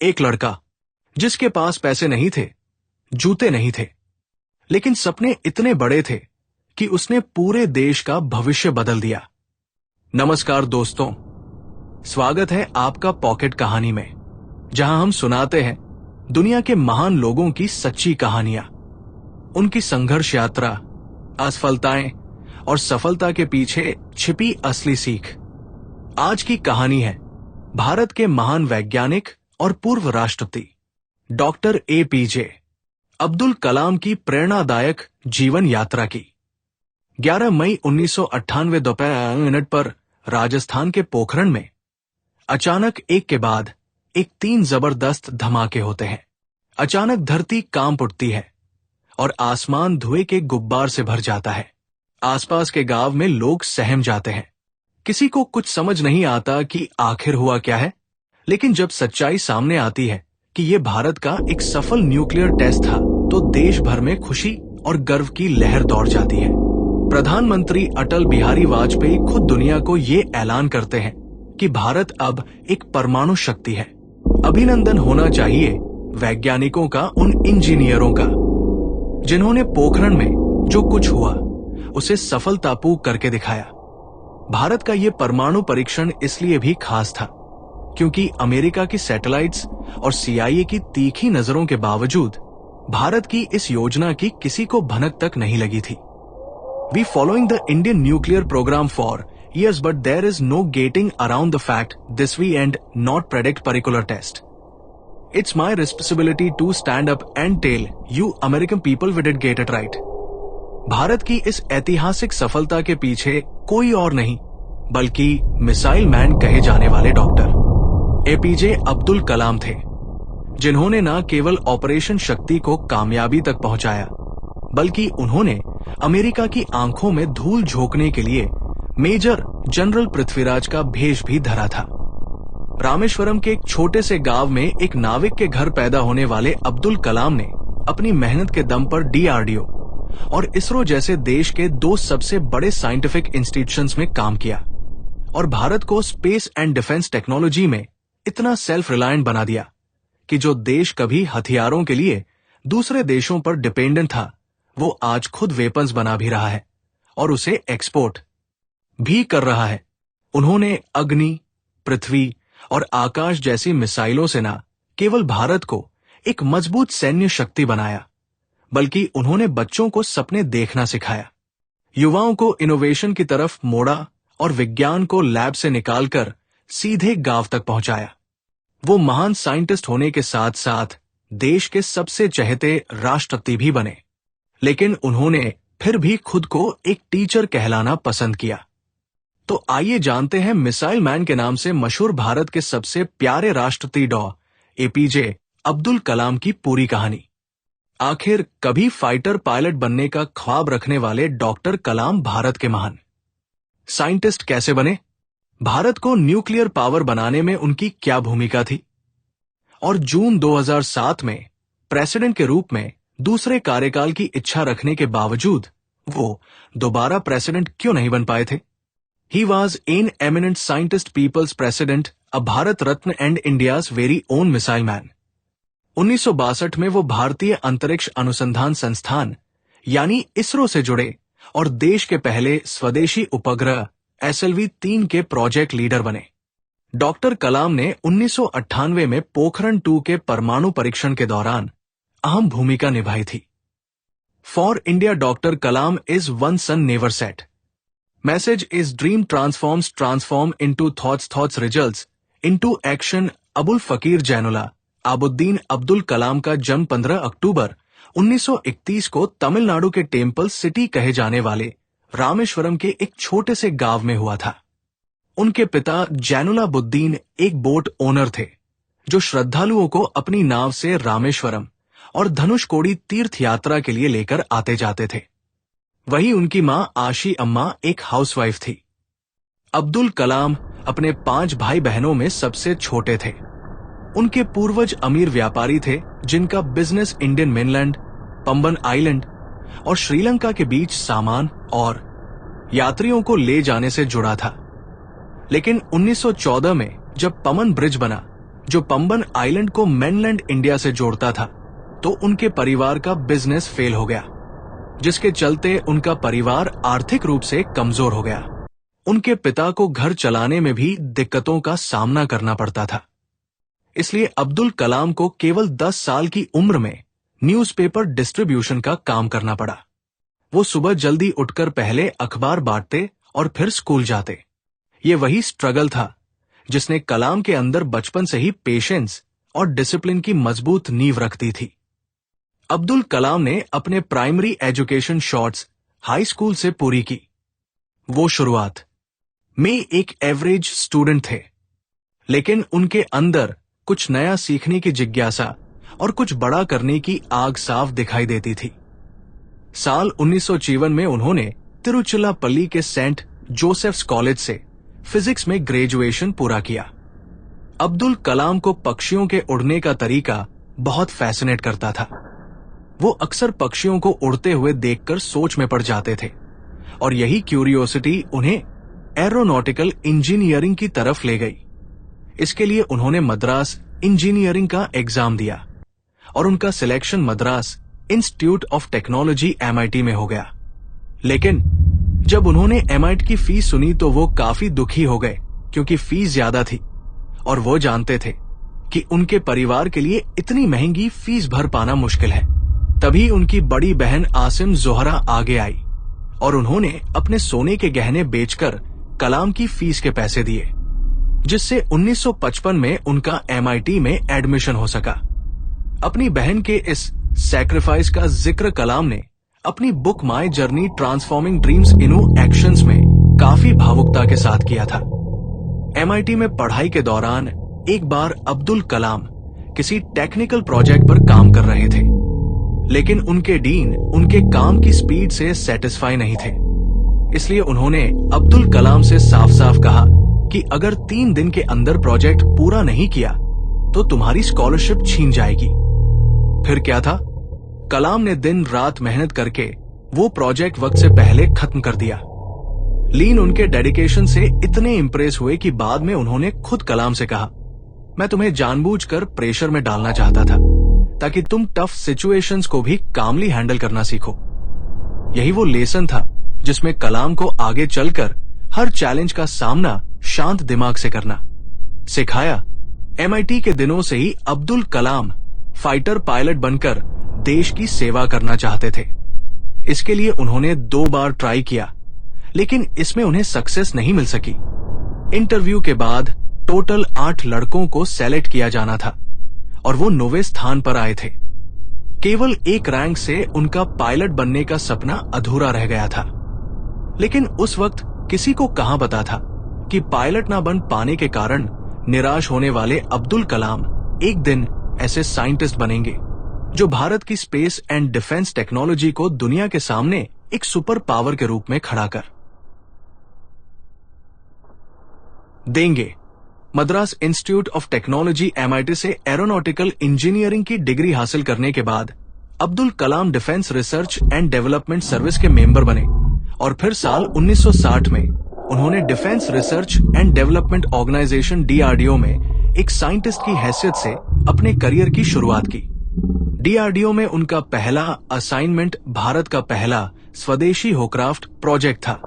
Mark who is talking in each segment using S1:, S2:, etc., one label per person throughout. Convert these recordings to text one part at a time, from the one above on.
S1: एक लड़का जिसके पास पैसे नहीं थे, जूते नहीं थे, लेकिन सपने इतने बड़े थे कि उसने पूरे देश का भविष्य बदल दिया। नमस्कार दोस्तों, स्वागत है आपका पॉकेट कहानी में, जहां हम सुनाते हैं दुनिया के महान लोगों की सच्ची कहानियां, उनकी संघर्ष यात्रा, असफलताएं और सफलता के पीछे छिपी असली सीख। आज की कहानी है भारत के महान वैज्ञानिक और पूर्व राष्ट्रपति डॉक्टर एपीजे अब्दुल कलाम की प्रेरणादायक जीवन यात्रा की। 11 मई 1998 दोपहर मिनट पर राजस्थान के पोखरण में अचानक एक के बाद एक 3 जबरदस्त धमाके होते हैं। अचानक धरती कांप उठती है और आसमान धुएं के गुब्बार से भर जाता है। आसपास के गांव में लोग सहम जाते हैं। किसी को कुछ समझ नहीं आता कि आखिर हुआ क्या है, लेकिन जब सच्चाई सामने आती है कि यह भारत का एक सफल न्यूक्लियर टेस्ट था, तो देश भर में खुशी और गर्व की लहर दौड़ जाती है। प्रधानमंत्री अटल बिहारी वाजपेयी खुद दुनिया को ये ऐलान करते हैं कि भारत अब एक परमाणु शक्ति है। अभिनंदन होना चाहिए वैज्ञानिकों का, उन इंजीनियरों का जिन्होंने पोखरण में जो कुछ हुआ उसे सफलतापूर्वक करके दिखाया। भारत का ये परमाणु परीक्षण इसलिए भी खास था क्योंकि अमेरिका की सैटेलाइट्स और सीआईए की तीखी नजरों के बावजूद भारत की इस योजना की किसी को भनक तक नहीं लगी थी। We following the Indian nuclear program for years, but there is no getting around the fact this we and not predict particular test. It's my responsibility to stand up and tell you American people we did get it right. Bharat की इस ऐतिहासिक सफलता के पीछे कोई और नहीं बल्कि मिसाइल मैन कहे जाने वाले डॉक्टर एपीजे अब्दुल कलाम थे, जिन्होंने न केवल ऑपरेशन शक्ति को कामयाबी तक पहुंचाया, बल्कि उन्होंने अमेरिका की आंखों में धूल झोंकने के लिए मेजर जनरल पृथ्वीराज का भेष भी धरा था। रामेश्वरम के एक छोटे से गांव में एक नाविक के घर पैदा होने वाले अब्दुल कलाम ने अपनी मेहनत के दम पर डीआरडीओ और इसरो जैसे देश के 2 सबसे बड़े साइंटिफिक इंस्टीट्यूशंस में काम किया और भारत को स्पेस एंड डिफेंस टेक्नोलॉजी में इतना सेल्फ रिलायंट बना दिया कि जो देश कभी हथियारों के लिए दूसरे देशों पर डिपेंडेंट था, वो आज खुद वेपन्स बना भी रहा है और उसे एक्सपोर्ट भी कर रहा है। उन्होंने अग्नि, पृथ्वी और आकाश जैसी मिसाइलों से न केवल भारत को एक मजबूत सैन्य शक्ति बनाया, बल्कि उन्होंने बच्चों को सपने देखना सिखाया, युवाओं को इनोवेशन की तरफ मोड़ा और विज्ञान को लैब से निकालकर सीधे गांव तक पहुंचाया। वो महान साइंटिस्ट होने के साथ साथ देश के सबसे चहेते राष्ट्रपति भी बने, लेकिन उन्होंने फिर भी खुद को एक टीचर कहलाना पसंद किया। तो आइए जानते हैं मिसाइल मैन के नाम से मशहूर भारत के सबसे प्यारे राष्ट्रपति डॉ एपीजे अब्दुल कलाम की पूरी कहानी। आखिर कभी फाइटर पायलट बनने का ख्वाब रखने वाले डॉक्टर कलाम भारत के महान साइंटिस्ट कैसे बने? भारत को न्यूक्लियर पावर बनाने में उनकी क्या भूमिका थी? और जून 2007 में प्रेसिडेंट के रूप में दूसरे कार्यकाल की इच्छा रखने के बावजूद वो दोबारा प्रेसिडेंट क्यों नहीं बन पाए थे? He was an eminent scientist, people's president, a Bharat Ratna and India's very own missile man. 1962 में वो भारतीय अंतरिक्ष अनुसंधान संस्थान यानी इसरो से जुड़े और देश के पहले स्वदेशी उपग्रह SLV-3 के प्रोजेक्ट लीडर बने। डॉक्टर कलाम ने 1998 में पोखरण 2 के परमाणु परीक्षण के दौरान अहम भूमिका निभाई थी। For India doctor Kalam is one sun never set. Message is dream transform into thoughts results into action. Abul Fakir जैनुला आबुद्दीन Abdul Kalam का जन्म 15 अक्टूबर 1931 को तमिलनाडु के टेम्पल सिटी कहे जाने वाले रामेश्वरम के एक छोटे से गांव में हुआ था। उनके पिता जैनुलाबुद्दीन एक बोट ओनर थे जो श्रद्धालुओं को अपनी नाव से रामेश्वरम और धनुषकोडी तीर्थ यात्रा के लिए लेकर आते जाते थे। वहीं उनकी मां आशी अम्मा एक हाउसवाइफ थी। अब्दुल कलाम अपने 5 भाई बहनों में सबसे छोटे थे। उनके पूर्वज अमीर व्यापारी थे जिनका business Indian mainland, Pamban island और श्रीलंका के बीच सामान और यात्रियों को ले जाने से जुड़ा था। लेकिन 1914 में जब पमन ब्रिज बना जो पंबन आइलैंड को मेनलैंड इंडिया से जोड़ता था, तो उनके परिवार का बिजनेस फेल हो गया, जिसके चलते उनका परिवार आर्थिक रूप से कमजोर हो गया। उनके पिता को घर चलाने में भी दिक्कतों का सामना करना पड़ता था। इसलिए अब्दुल कलाम को केवल 10 साल की उम्र में न्यूज़पेपर डिस्ट्रीब्यूशन का काम करना पड़ा। वो सुबह जल्दी उठकर पहले अखबार बांटते और फिर स्कूल जाते। ये वही स्ट्रगल था जिसने कलाम के अंदर बचपन से ही पेशेंस और डिसिप्लिन की मजबूत नींव रख दी थी। अब्दुल कलाम ने अपने primary education shorts high school से पूरी की। वो शुरुआत में एक एवरेज स्टूडेंट थे, लेकिन उनके अंदर कुछ नया सीखने की जिज्ञासा और कुछ बड़ा करने की आग साफ दिखाई देती थी। साल 1954 में उन्होंने तिरुचिरापल्ली के सेंट जोसेफ्स कॉलेज से फिजिक्स में ग्रेजुएशन पूरा किया। अब्दुल कलाम को पक्षियों के उड़ने का तरीका बहुत फैसिनेट करता था। वो अक्सर पक्षियों को उड़ते हुए देखकर सोच में पड़ जाते थे और यही क्यूरियोसिटी उन्हें एरोनॉटिकल इंजीनियरिंग की तरफ ले गई। इसके लिए उन्होंने मद्रास इंजीनियरिंग का एग्जाम दिया और उनका selection Madras institute of technology MIT में हो गया। लेकिन जब उन्होंने MIT की फीस सुनी तो वो काफी दुखी हो गए, क्योंकि फीस ज्यादा थी और वो जानते थे कि उनके परिवार के लिए इतनी महंगी फीस भर पाना मुश्किल है। तभी उनकी बड़ी बहन आसिम जोहरा आगे आई और उन्होंने अपने सोने के गहने बेचकर कलाम की फीस के पैसे दिए, जिससे 1955 में उनका MIT में एडमिशन हो सका। अपनी बहन के इस सैक्रिफाइस का जिक्र कलाम ने अपनी book my journey transforming dreams इनू एक्शंस में काफी भावुकता के साथ किया था। MIT में पढ़ाई के दौरान एक बार अब्दुल कलाम किसी टेक्निकल प्रोजेक्ट पर काम कर रहे थे, लेकिन उनके डीन उनके काम की स्पीड से सेटिस्फाई नहीं थे। इसलिए उन्होंने अब्दुल कलाम से साफ साफ कहा कि अगर 3 दिन के अंदर प्रोजेक्ट पूरा नहीं किया तो तुम्हारी स्कॉलरशिप छीन जाएगी। फिर क्या था, कलाम ने दिन रात मेहनत करके वो प्रोजेक्ट वक्त से पहले खत्म कर दिया। लीन उनके डेडिकेशन से इतने इंप्रेस हुए कि बाद में उन्होंने खुद कलाम से कहा, मैं तुम्हें जानबूझकर प्रेशर में डालना चाहता था ताकि तुम टफ सिचुएशंस को भी कामली हैंडल करना सीखो। यही वो लेसन था जिसमें कलाम को आगे चलकर हर चैलेंज का सामना शांत दिमाग से करना सिखाया। MIT के दिनों से ही अब्दुल कलाम फाइटर पायलट बनकर देश की सेवा करना चाहते थे। इसके लिए उन्होंने 2 बार ट्राई किया, लेकिन इसमें उन्हें सक्सेस नहीं मिल सकी। इंटरव्यू के बाद टोटल 8 लड़कों को सेलेक्ट किया जाना था और वो 9वें स्थान पर आए थे। केवल एक रैंक से उनका पायलट बनने का सपना अधूरा रह गया था। लेकिन उस वक्त किसी को कहां पता था कि पायलट ना बन पाने के कारण निराश होने वाले अब्दुल कलाम एक दिन ऐसे साइंटिस्ट बनेंगे जो भारत की स्पेस एंड डिफेंस टेक्नोलॉजी को दुनिया के सामने एक सुपर पावर के रूप में खड़ा कर देंगे। Madras institute of technology MIT से एरोनॉटिकल इंजीनियरिंग की डिग्री हासिल करने के बाद Abdul Kalam defence research and development service के मेंबर बने और फिर साल 1960 में उन्होंने defence research and development organisation DRDO में एक साइंटिस्ट की हैसियत से अपने करियर की शुरुआत की। DRDO में उनका पहला असाइनमेंट भारत का पहला स्वदेशी होक्राफ्ट प्रोजेक्ट था,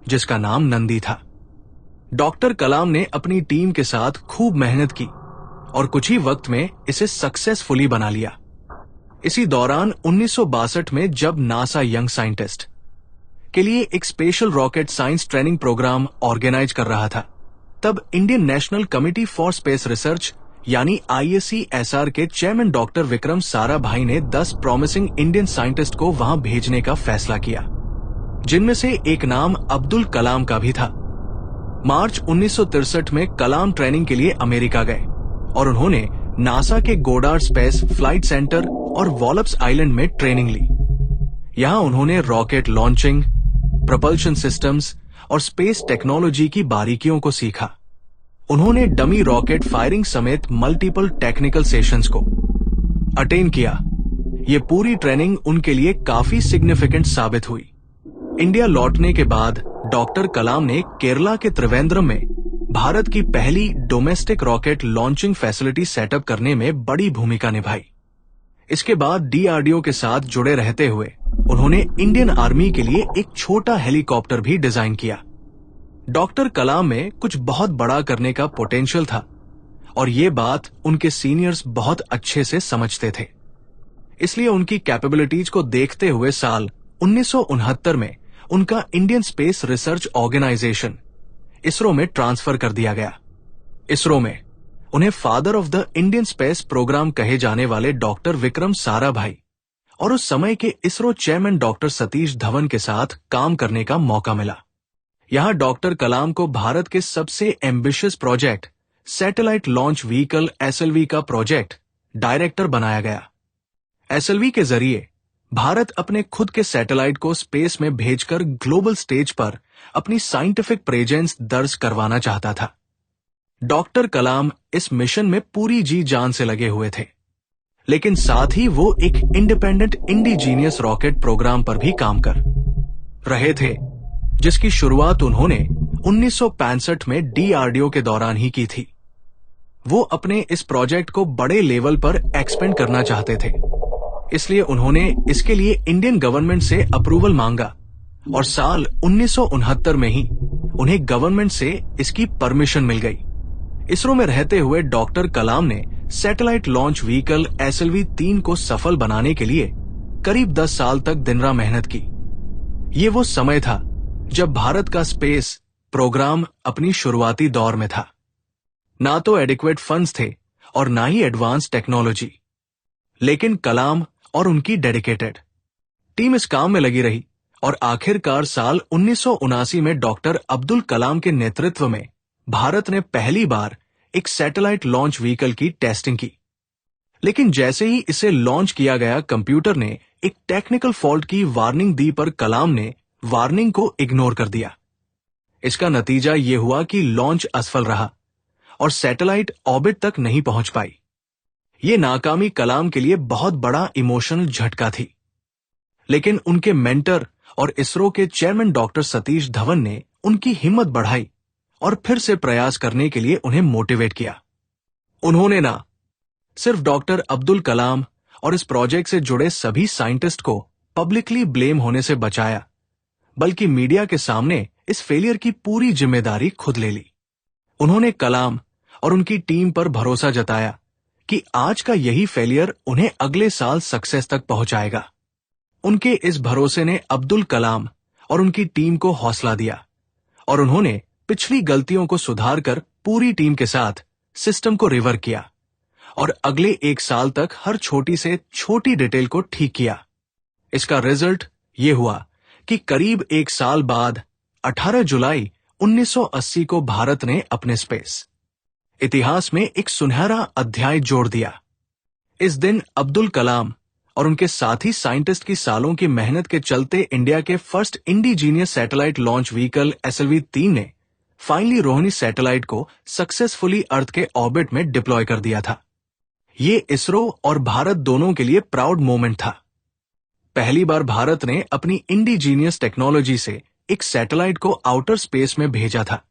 S1: जिसका नाम नंदी था। डॉक्टर कलाम ने अपनी टीम के साथ खूब मेहनत की और कुछ ही वक्त में इसे सक्सेसफुली बना लिया। इसी दौरान 1962 में जब नासा यंग साइंटिस्ट के लिए एक special rocket science training program organise कर रहा था, तब Indian national committee for space research यानी IACSR के चेयरमैन डॉक्टर विक्रम साराभाई ने 10 प्रॉमिसिंग इंडियन साइंटिस्ट को वहां भेजने का फैसला किया, जिनमें से एक नाम अब्दुल कलाम का भी था। मार्च 1963 में कलाम ट्रेनिंग के लिए अमेरिका गए और उन्होंने नासा के गोडार्ड स्पेस फ्लाइट सेंटर और वॉलप्स आइलैंड में ट्रेनिंग ली। यहां उन्होंने रॉकेट लॉन्चिंग, propulsion सिस्टम्स और स्पेस टेक्नोलॉजी की बारीकियों को सीखा। उन्होंने डमी रॉकेट फायरिंग समेत मल्टीपल टेक्निकल सेशंस को अटेन किया। ये पूरी ट्रेनिंग उनके लिए काफी सिग्निफिकेंट साबित हुई। इंडिया लौटने के बाद डॉक्टर कलाम ने केरला के त्रिवेंद्रम में भारत की पहली domestic rocket launching facility setup करने में बड़ी भूमिका निभाई। इसके बाद डीआरडीओ के साथ जुड़े रहते हुए उन्होंने इंडियन आर्मी के लिए एक छोटा हेलीकॉप्टर भी डिजाइन किया। डॉक्टर कलाम में कुछ बहुत बड़ा करने का पोटेंशियल था और ये बात उनके सीनियर्स बहुत अच्छे से समझते थे। इसलिए उनकी कैपेबिलिटीज को देखते हुए साल 1969 में उनका Indian space research organisation ISRO में ट्रांसफर कर दिया गया। इसरो में उन्हें father of the Indian space program कहे जाने वाले डॉक्टर विक्रम साराभाई और उस समय के इसरो चेयरमैन डॉक्टर सतीश धवन के साथ काम करने का मौका मिला। यहां डॉक्टर कलाम को भारत के सबसे ambitious project satellite launch vehicle SLV का प्रोजेक्ट डायरेक्टर बनाया गया। एसएलवी के जरिए भारत अपने खुद के सैटेलाइट को स्पेस में भेजकर ग्लोबल स्टेज पर अपनी साइंटिफिक प्रेजेंस दर्ज करवाना चाहता था। डॉक्टर कलाम इस मिशन में पूरी जी जान से लगे हुए थे, लेकिन साथ ही वो एक इंडिपेंडेंट इंडिजीनियस रॉकेट प्रोग्राम पर भी काम कर रहे थे, जिसकी शुरुआत उन्होंने 1965 में डीआरडीओ के दौरान ही की थी। वो अपने इस प्रोजेक्ट को बड़े लेवल पर एक्सपेंड करना चाहते थे, इसलिए उन्होंने इसके लिए इंडियन गवर्नमेंट से अप्रूवल मांगा और साल 1969 में ही उन्हें गवर्नमेंट से इसकी परमिशन मिल गई। इसरो में रहते हुए डॉक्टर कलाम ने सैटेलाइट लॉन्च व्हीकल SLV-3 को सफल बनाने के लिए करीब 10 साल तक दिन रात मेहनत की। ये वो समय था जब भारत का स्पेस प्रोग्राम अपनी शुरुआती दौर में था। ना तो एडिक्वेट फंड्स थे और ना ही एडवांस टेक्नोलॉजी, लेकिन कलाम और उनकी डेडिकेटेड टीम इस काम में लगी रही और आखिरकार साल 1979 में डॉक्टर अब्दुल कलाम के नेतृत्व में भारत ने पहली बार एक सैटेलाइट लॉन्च व्हीकल की टेस्टिंग की। लेकिन जैसे ही इसे लॉन्च किया गया, कंप्यूटर ने एक टेक्निकल फॉल्ट की वार्निंग दी, पर कलाम ने वार्निंग को इग्नोर कर दिया। इसका नतीजा यह हुआ कि लॉन्च असफल रहा और सैटेलाइट ऑर्बिट तक नहीं पहुंच पाई। ये नाकामी कलाम के लिए बहुत बड़ा इमोशनल झटका थी, लेकिन उनके मेंटर और इसरो के चेयरमैन डॉक्टर सतीश धवन ने उनकी हिम्मत बढ़ाई और फिर से प्रयास करने के लिए उन्हें मोटिवेट किया। उन्होंने ना सिर्फ डॉक्टर अब्दुल कलाम और इस प्रोजेक्ट से जुड़े सभी साइंटिस्ट को पब्लिकली ब्लेम होने से बचाया, बल्कि मीडिया के सामने इस फेलियर की पूरी जिम्मेदारी खुद ले ली। उन्होंने कलाम और उनकी टीम पर भरोसा जताया कि आज का यही फेलियर उन्हें अगले साल सक्सेस तक पहुंचाएगा। उनके इस भरोसे ने अब्दुल कलाम और उनकी टीम को हौसला दिया और उन्होंने पिछली गलतियों को सुधारकर पूरी टीम के साथ सिस्टम को रिवर किया और अगले 1 साल तक हर छोटी से छोटी डिटेल को ठीक किया। इसका रिजल्ट ये हुआ कि करीब 1 साल बाद 18 जुलाई 1980 को भारत ने अपने स्पेस इतिहास में एक सुनहरा अध्याय जोड़ दिया। इस दिन अब्दुल कलाम और उनके साथी साइंटिस्ट की सालों की मेहनत के चलते इंडिया के first indigenous satellite launch vehicle SLV-3 ने फाइनली रोहिणी सैटेलाइट को सक्सेसफुली अर्थ के ऑर्बिट में डिप्लॉय कर दिया था। ये इसरो और भारत दोनों के लिए प्राउड मोमेंट था। पहली बार भारत ने अपनी इंडिजीनियस टेक्नोलॉजी से एक सैटेलाइट को आउटर स्पेस में भेजा था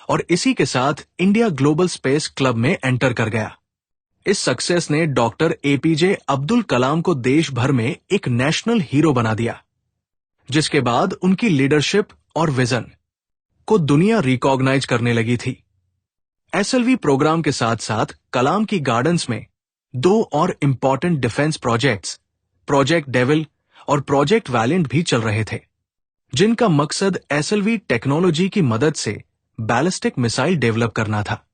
S1: और इसी के साथ इंडिया ग्लोबल स्पेस क्लब में एंटर कर गया। इस सक्सेस ने डॉक्टर APJ अब्दुल कलाम को देश भर में एक नेशनल हीरो बना दिया, जिसके बाद उनकी लीडरशिप और विजन को दुनिया रिकॉग्नाइज करने लगी थी। SLV प्रोग्राम के साथ साथ कलाम की गार्डन्स में 2 और important defence projects, project devil और प्रोजेक्ट वैलेंट भी चल रहे थे, जिनका मकसद SLV टेक्नोलॉजी की मदद से बैलिस्टिक मिसाइल डेवलप करना था।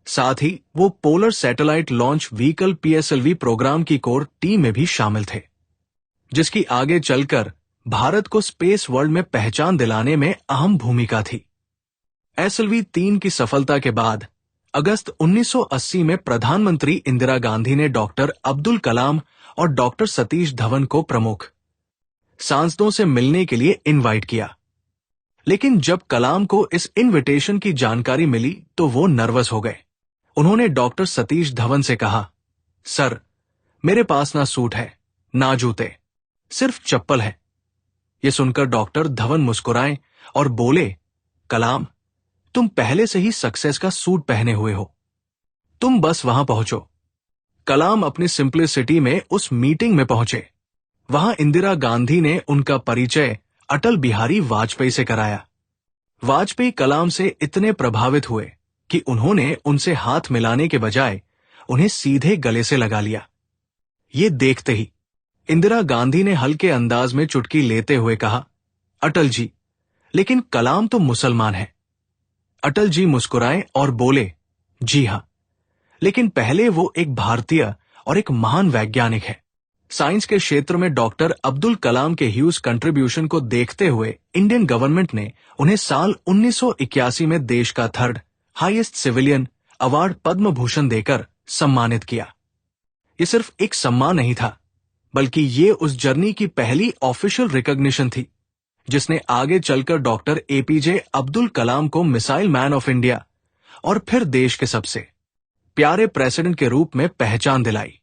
S1: साथ ही वो polar satellite launch vehicle PSLV program की कोर टीम में भी शामिल थे, जिसकी आगे चलकर भारत को स्पेस वर्ल्ड में पहचान दिलाने में अहम भूमिका थी। SLV-3 की सफलता के बाद अगस्त 1980 में प्रधानमंत्री इंदिरा गांधी ने डॉक्टर अब्दुल कलाम और डॉक्टर सतीश धवन को प्रमुख सांसदों से मिलने के लिए इनवाइट किया। लेकिन जब कलाम को इस इनविटेशन की जानकारी मिली तो वो नर्वस हो गए। उन्होंने डॉक्टर सतीश धवन से कहा, सर, मेरे पास ना सूट है ना जूते, सिर्फ चप्पल है। ये सुनकर डॉक्टर धवन मुस्कुराए और बोले, कलाम, तुम पहले से ही सक्सेस का सूट पहने हुए हो, तुम बस वहां पहुंचो। कलाम अपनी सिंप्लिसिटी में उस मीटिंग में पहुंचे। वहां इंदिरा गांधी ने उनका परिचय अटल बिहारी वाजपेयी से कराया। वाजपेयी कलाम से इतने प्रभावित हुए कि उन्होंने उनसे हाथ मिलाने के बजाय उन्हें सीधे गले से लगा लिया। ये देखते ही इंदिरा गांधी ने हल्के अंदाज में चुटकी लेते हुए कहा, अटल जी, लेकिन कलाम तो मुसलमान है। अटल जी मुस्कुराए और बोले, जी हां, लेकिन पहले वो एक भारतीय और एक महान वैज्ञानिक है। साइंस के क्षेत्र में डॉक्टर अब्दुल कलाम के ह्यूज कंट्रीब्यूशन को देखते हुए इंडियन गवर्नमेंट ने उन्हें साल 1981 में देश का third highest civilian award Padma Bhushan देकर सम्मानित किया। ये सिर्फ एक सम्मान नहीं था, बल्कि ये उस जर्नी की पहली ऑफिशियल रिकॉग्निशन थी जिसने आगे चलकर डॉक्टर एपीजे अब्दुल कलाम को मिसाइल मैन ऑफ इंडिया और फिर देश के सबसे प्यारे प्रेसिडेंट के रूप में पहचान दिलाई।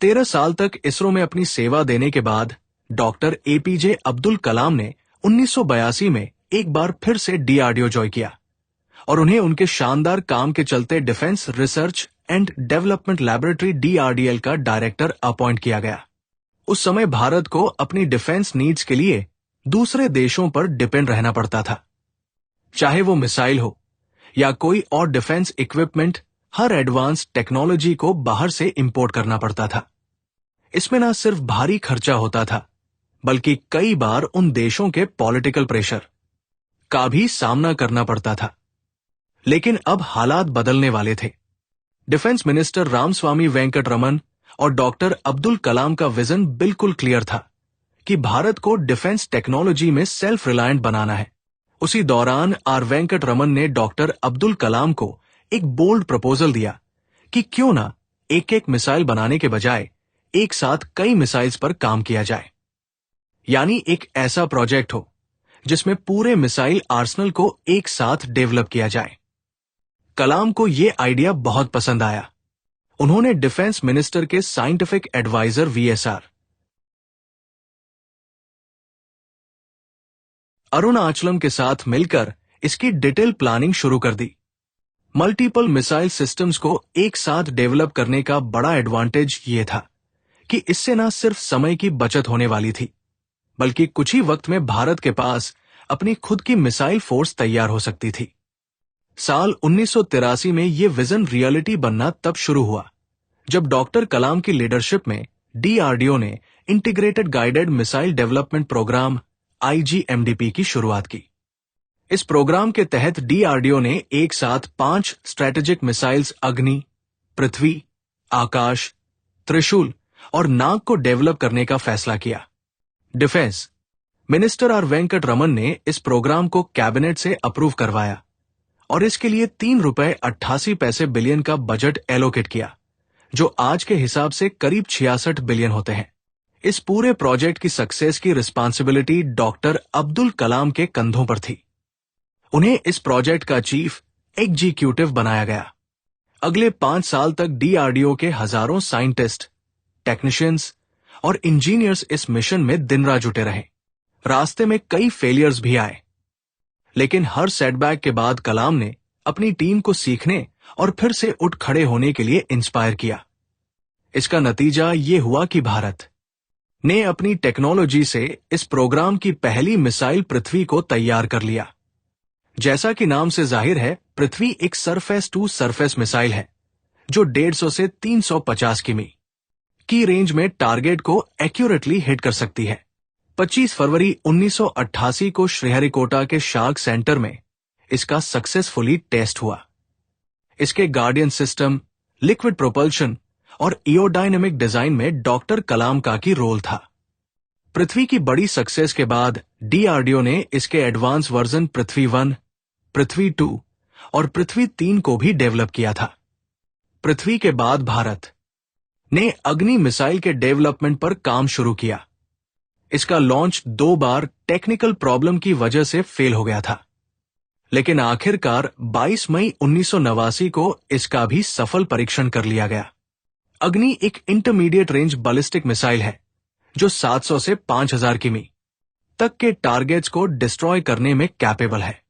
S1: 13 साल तक इसरो में अपनी सेवा देने के बाद डॉक्टर एपीजे अब्दुल कलाम ने 1982 में एक बार फिर से डीआरडीओ ज्वाइन किया और उन्हें उनके शानदार काम के चलते defence research and development laboratory DRDL का डायरेक्टर अपॉइंट किया गया। उस समय भारत को अपनी डिफेंस नीड्स के लिए दूसरे देशों पर डिपेंड रहना पड़ता था। चाहे वो मिसाइल हो या कोई और डिफेंस इक्विपमेंट, हर एडवांस टेक्नोलॉजी को बाहर से इंपोर्ट करना पड़ता था। इसमें न सिर्फ भारी खर्चा होता था, बल्कि कई बार उन देशों के पॉलिटिकल प्रेशर का भी सामना करना पड़ता था। लेकिन अब हालात बदलने वाले थे। डिफेंस मिनिस्टर रामस्वामी वेंकटरमन और डॉक्टर अब्दुल कलाम का विजन बिल्कुल क्लियर था कि भारत को डिफेंस टेक्नोलॉजी में सेल्फ रिलायंट बनाना है। उसी दौरान आर वेंकटरमन ने डॉक्टर अब्दुल कलाम को एक बोल्ड प्रपोजल दिया कि क्यों ना एक एक मिसाइल बनाने के बजाय एक साथ कई मिसाइल्स पर काम किया जाए, यानी एक ऐसा प्रोजेक्ट हो जिसमें पूरे मिसाइल आर्सनल को एक साथ डेवलप किया जाए। कलाम को यह आइडिया बहुत पसंद आया। उन्होंने डिफेंस मिनिस्टर के साइंटिफिक एडवाइजर वीएसआर अरुणाचलम के साथ मिलकर इसकी डिटेल प्लानिंग शुरू कर दी। मल्टीपल मिसाइल सिस्टम्स को एक साथ डेवलप करने का बड़ा एडवांटेज ये था कि इससे न सिर्फ समय की बचत होने वाली थी, बल्कि कुछ ही वक्त में भारत के पास अपनी खुद की मिसाइल फोर्स तैयार हो सकती थी। साल 1983 में यह विजन रियलिटी बनना तब शुरू हुआ जब डॉक्टर कलाम की लीडरशिप में डीआरडीओ ने integrated guided missile development program IGMDP की शुरुआत की। इस प्रोग्राम के तहत डीआरडीओ ने एक साथ 5 स्ट्रेटेजिक मिसाइल्स अग्नि, पृथ्वी, आकाश, त्रिशूल और नाग को डेवलप करने का फैसला किया। डिफेंस मिनिस्टर आर वेंकटरमन ने इस प्रोग्राम को कैबिनेट से अप्रूव करवाया और इसके लिए ₹3.88 बिलियन का बजट एलोकेट किया, जो आज के हिसाब से करीब 66 बिलियन होते हैं। इस पूरे प्रोजेक्ट की सक्सेस की रिस्पांसिबिलिटी डॉक्टर अब्दुल कलाम के कंधों पर थी। उन्हें इस प्रोजेक्ट का चीफ एग्जीक्यूटिव बनाया गया। अगले 5 साल तक डीआरडीओ के हजारों साइंटिस्ट, टेक्नीशियंस और इंजीनियर्स इस मिशन में दिन रात जुटे रहे। रास्ते में कई फेलियर्स भी आए, लेकिन हर सेटबैक के बाद कलाम ने अपनी टीम को सीखने और फिर से उठ खड़े होने के लिए इंस्पायर किया। इसका नतीजा ये हुआ कि भारत ने अपनी टेक्नोलॉजी से इस प्रोग्राम की पहली मिसाइल पृथ्वी को तैयार कर लिया। जैसा कि नाम से जाहिर है, पृथ्वी एक सरफेस टू सरफेस मिसाइल है जो 150 से 350 किमी की रेंज में टारगेट को एक्यूरेटली हिट कर सकती है। 25 फरवरी 1988 को श्रीहरिकोटा के शार्क सेंटर में इसका सक्सेसफुली टेस्ट हुआ। इसके गार्डियन सिस्टम, लिक्विड प्रोपल्शन और एरोडायनेमिक डिजाइन में डॉक्टर कलाम का की रोल था। पृथ्वी की बड़ी सक्सेस के बाद डीआरडीओ ने इसके एडवांस वर्जन पृथ्वी 1, पृथ्वी 2 और पृथ्वी 3 को भी डेवलप किया था। पृथ्वी के बाद भारत ने अग्नि मिसाइल के डेवलपमेंट पर काम शुरू किया। इसका लॉन्च 2 बार टेक्निकल प्रॉब्लम की वजह से फेल हो गया था, लेकिन आखिरकार 22 मई 1989 को इसका भी सफल परीक्षण कर लिया गया। अग्नि एक इंटरमीडिएट रेंज बैलिस्टिक मिसाइल है जो 700 से 5000 किमी तक के टारगेट्स को डिस्ट्रॉय करने में कैपेबल है।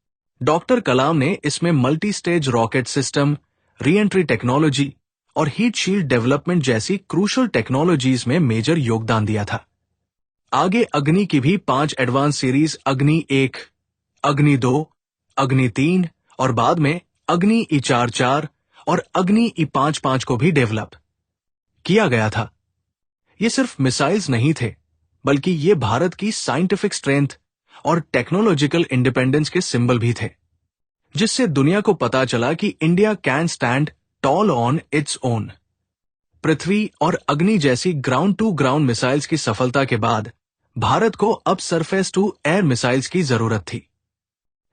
S1: डॉक्टर कलाम ने इसमें multi stage rocket system, re entry technology और हीट शील्ड डेवलपमेंट जैसी क्रूशल टेक्नोलॉजीज में मेजर योगदान दिया था। आगे अग्नि की भी 5 एडवांस सीरीज अग्नि 1, अग्नि 2, अग्नि 3 और बाद में अग्नि E44 और अग्नि E55 को भी डेवलप किया गया था। ये सिर्फ मिसाइल्स नहीं थे, बल्कि ये भारत की साइंटिफिक स्ट्रेंथ और टेक्नोलॉजिकल इंडिपेंडेंस के सिंबल भी थे, जिससे दुनिया को पता चला कि India can stand tall on its own. Prithvi और अग्नि जैसी ग्राउंड टू ग्राउंड मिसाइल्स की सफलता के बाद भारत को अब सरफेस टू एयर मिसाइल्स की जरूरत थी,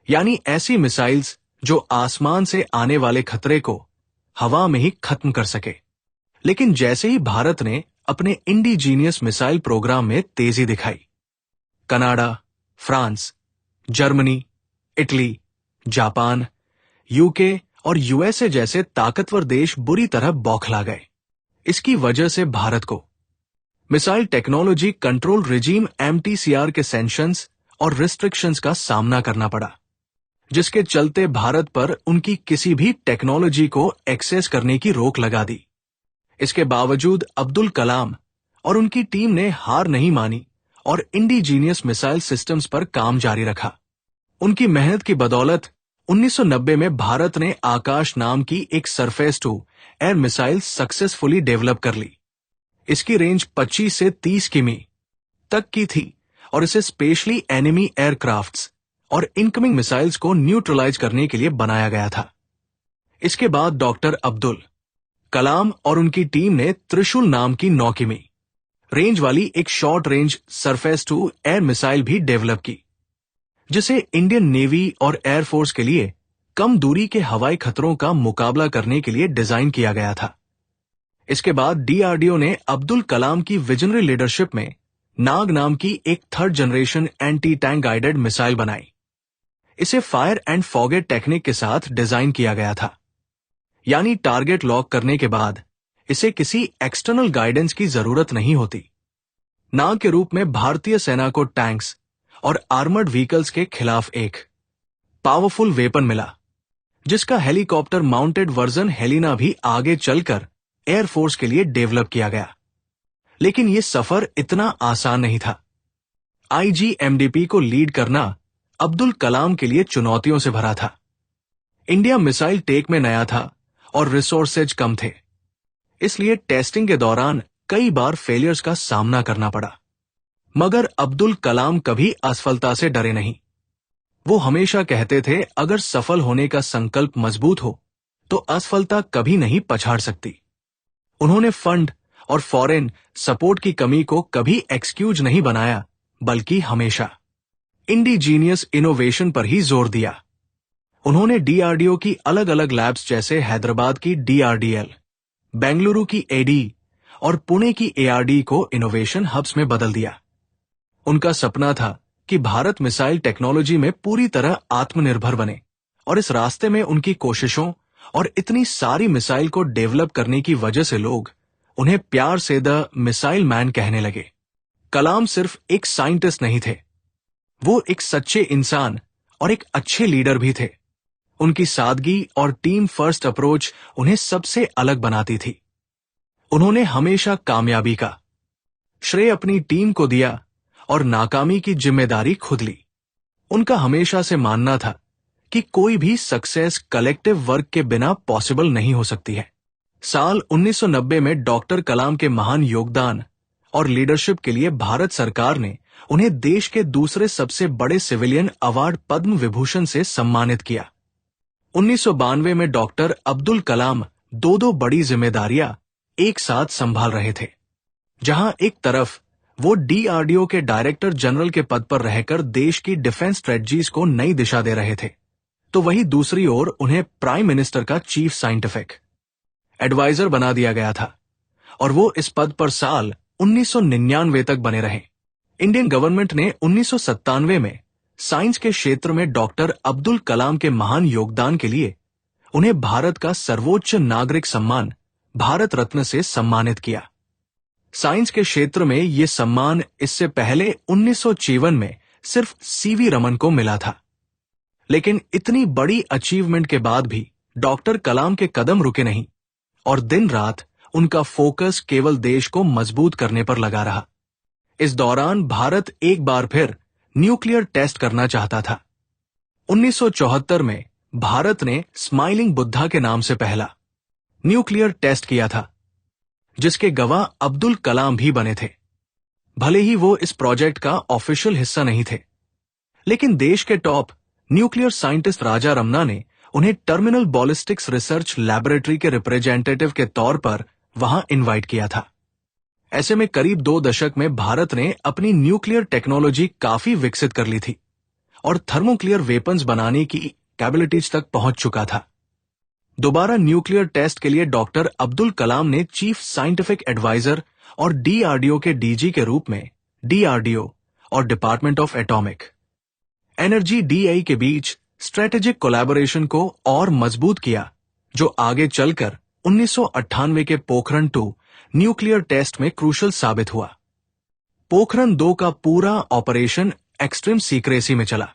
S1: यानी ऐसी मिसाइल्स जो आसमान से आने वाले खतरे को हवा में ही खत्म कर सके। लेकिन जैसे ही भारत ने अपने इंडिजीनियस मिसाइल प्रोग्राम में तेजी दिखाई, Canada, France, Germany, Italy, Japan, UK और यूएसए जैसे ताकतवर देश बुरी तरह बौखला गए। इसकी वजह से भारत को missile technology control regime MTCR के सैंक्शंस और रिस्ट्रिक्शंस का सामना करना पड़ा, जिसके चलते भारत पर उनकी किसी भी टेक्नोलॉजी को एक्सेस करने की रोक लगा दी। इसके बावजूद अब्दुल कलाम और उनकी टीम ने हार नहीं मानी और इंडिजीनियस मिसाइल सिस्टम्स पर काम जारी रखा। उनकी मेहनत की बदौलत 1990 में भारत ने आकाश नाम की एक surface to air missile successfully develop कर ली। इसकी रेंज 25 से 30 किमी तक की थी और इसे स्पेशली एनिमी एयरक्राफ्ट्स और इनकमिंग मिसाइल्स को न्यूट्रलाइज करने के लिए बनाया गया था। इसके बाद डॉक्टर अब्दुल कलाम और उनकी टीम ने त्रिशूल नाम की 9 किमी रेंज वाली एक short range surface to air missile भी डेवलप की, जिसे इंडियन नेवी और एयरफोर्स के लिए कम दूरी के हवाई खतरों का मुकाबला करने के लिए डिजाइन किया गया था। इसके बाद DRDO ने अब्दुल कलाम की विजनरी लीडरशिप में नाग नाम की एक 3rd generation anti tank guided missile बनाई। इसे फायर एंड फॉगेट टेक्निक के साथ डिजाइन किया गया था, यानी टारगेट लॉक करने के बाद इसे किसी एक्सटर्नल गाइडेंस की जरूरत नहीं होती। नाग के रूप में भारतीय सेना को टैंक्स और आर्मर्ड व्हीकल्स के खिलाफ एक पावरफुल वेपन मिला, जिसका हेलीकॉप्टर माउंटेड वर्जन हेलिना भी आगे चलकर एयरफोर्स के लिए डेवलप किया गया। लेकिन यह सफर इतना आसान नहीं था। IGMDP को लीड करना अब्दुल कलाम के लिए चुनौतियों से भरा था। इंडिया मिसाइल टेक में नया था और रिसोर्सेज कम थे, इसलिए टेस्टिंग के दौरान कई बार फेलियर्स का सामना करना पड़ा। मगर अब्दुल कलाम कभी असफलता से डरे नहीं। वो हमेशा कहते थे, अगर सफल होने का संकल्प मजबूत हो तो असफलता कभी नहीं पछाड़ सकती। उन्होंने फंड और फॉरेन सपोर्ट की कमी को कभी एक्सक्यूज नहीं बनाया, बल्कि हमेशा इंडिजीनियस इनोवेशन पर ही जोर दिया। उन्होंने DRDO की अलग अलग लैब्स जैसे हैदराबाद की DRDL, बेंगलुरु की AD और पुणे की ARD को इनोवेशन हब्स में बदल दिया। उनका सपना था कि भारत मिसाइल टेक्नोलॉजी में पूरी तरह आत्मनिर्भर बने, और इस रास्ते में उनकी कोशिशों और इतनी सारी मिसाइल को डेवलप करने की वजह से लोग उन्हें प्यार से द मिसाइल मैन कहने लगे। कलाम सिर्फ एक साइंटिस्ट नहीं थे, वो एक सच्चे इंसान और एक अच्छे लीडर भी थे। उनकी सादगी और टीम फर्स्ट अप्रोच उन्हें सबसे अलग बनाती थी। उन्होंने हमेशा कामयाबी का श्रेय अपनी टीम को दिया और नाकामी की जिम्मेदारी खुद ली। उनका हमेशा से मानना था कि कोई भी सक्सेस कलेक्टिव वर्क के बिना पॉसिबल नहीं हो सकती है। साल 1990 में डॉक्टर कलाम के महान योगदान और लीडरशिप के लिए भारत सरकार ने उन्हें देश के दूसरे सबसे बड़े सिविलियन अवार्ड पद्म विभूषण से सम्मानित किया। 1992 में डॉक्टर अब्दुल कलाम दो बड़ी जिम्मेदारियां एक साथ संभाल रहे थे। जहां एक तरफ वो DRDO के डायरेक्टर जनरल के पद पर रहकर देश की डिफेंस स्ट्रेटजीज को नई दिशा दे रहे थे, तो वहीं दूसरी ओर उन्हें प्राइम मिनिस्टर का चीफ साइंटिफिक एडवाइजर बना दिया गया था, और वो इस पद पर साल 1999 तक बने रहे। इंडियन गवर्नमेंट ने 1997 में साइंस के क्षेत्र में डॉक्टर अब्दुल कलाम के महान योगदान के लिए उन्हें भारत का सर्वोच्च नागरिक सम्मान भारत रत्न से सम्मानित किया। साइंस के क्षेत्र में यह सम्मान इससे पहले 1954 में सिर्फ CV रमन को मिला था। लेकिन इतनी बड़ी अचीवमेंट के बाद भी डॉक्टर कलाम के कदम रुके नहीं और दिन रात उनका फोकस केवल देश को मजबूत करने पर लगा रहा। इस दौरान भारत एक बार फिर न्यूक्लियर टेस्ट करना चाहता था। 1974 में भारत ने स्माइलिंग बुद्धा के नाम से पहला न्यूक्लियर टेस्ट किया था, जिसके गवाह अब्दुल कलाम भी बने थे। भले ही वो इस प्रोजेक्ट का ऑफिशियल हिस्सा नहीं थे, लेकिन देश के top nuclear scientist Raja Ramanna ने उन्हें टर्मिनल बॉलिस्टिक्स रिसर्च लैबोरेटरी के रिप्रेजेंटेटिव के तौर पर वहां इनवाइट किया था। ऐसे में करीब 2 दशक में भारत ने अपनी न्यूक्लियर टेक्नोलॉजी काफी विकसित कर ली थी और थर्मोक्लियर वेपन्स बनाने की कैपेबिलिटीज तक पहुंच चुका था। दोबारा न्यूक्लियर टेस्ट के लिए डॉक्टर अब्दुल कलाम ने चीफ साइंटिफिक एडवाइजर और डीआरडीओ के डीजी के रूप में डीआरडीओ और department of atomic energy DI के बीच स्ट्रेटेजिक कोलैबोरेशन को और मजबूत किया, जो आगे चलकर 1998 के पोखरण 2 न्यूक्लियर टेस्ट में क्रूशल साबित हुआ। पोखरण 2 का पूरा ऑपरेशन एक्सट्रीम सीक्रेसी में चला।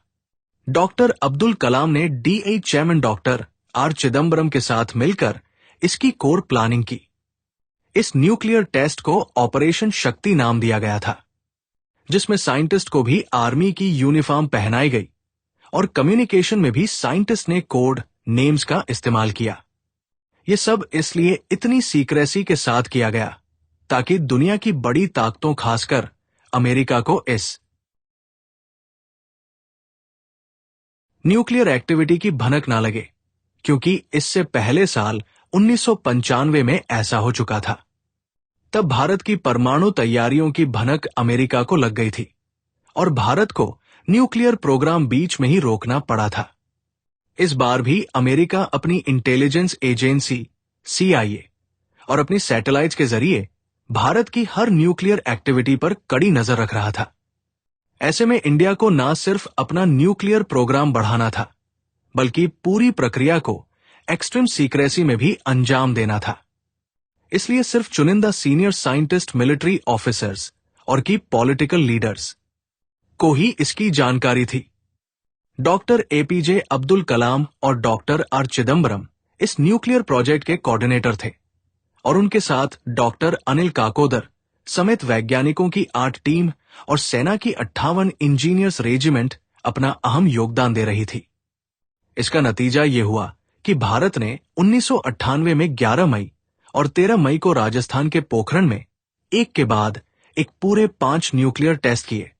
S1: डॉक्टर अब्दुल कलाम ने DI chairman doctor R Chidambaram के साथ मिलकर इसकी कोर प्लानिंग की। इस न्यूक्लियर टेस्ट को ऑपरेशन शक्ति नाम दिया गया था, जिसमें साइंटिस्ट को भी आर्मी की यूनिफॉर्म पहनाई गई और कम्युनिकेशन में भी साइंटिस्ट ने कोड नेम्स का इस्तेमाल किया। यह सब इसलिए इतनी सीक्रेसी के साथ किया गया ताकि दुनिया की बड़ी ताकतों, खासकर अमेरिका को इस न्यूक्लियर एक्टिविटी की भनक ना लगे, क्योंकि इससे पहले साल 1995 में ऐसा हो चुका था। तब भारत की परमाणु तैयारियों की भनक अमेरिका को लग गई थी और भारत को न्यूक्लियर प्रोग्राम बीच में ही रोकना पड़ा था। इस बार भी अमेरिका अपनी इंटेलिजेंस एजेंसी सीआईए और अपनी सैटेलाइट्स के जरिए भारत की हर न्यूक्लियर एक्टिविटी पर कड़ी नजर रख रहा था। ऐसे में इंडिया को न सिर्फ अपना न्यूक्लियर प्रोग्राम बढ़ाना था, बल्कि पूरी प्रक्रिया को एक्सट्रीम सीक्रेसी में भी अंजाम देना था। इसलिए सिर्फ चुनिंदा सीनियर साइंटिस्ट, मिलिट्री ऑफिसर्स और की पॉलिटिकल लीडर्स को ही इसकी जानकारी थी। डॉक्टर एपीजे अब्दुल कलाम और डॉक्टर आर चिदम्बरम इस न्यूक्लियर प्रोजेक्ट के कोऑर्डिनेटर थे और उनके साथ डॉक्टर अनिल काकोदर समेत वैज्ञानिकों की 8 टीम और सेना की 58 इंजीनियर्स रेजिमेंट अपना अहम योगदान दे रही थी। इसका नतीजा ये हुआ कि भारत ने 1998 में 11 मई और 13 मई को राजस्थान के पोखरण में एक के बाद एक पूरे 5 न्यूक्लियर टेस्ट किए,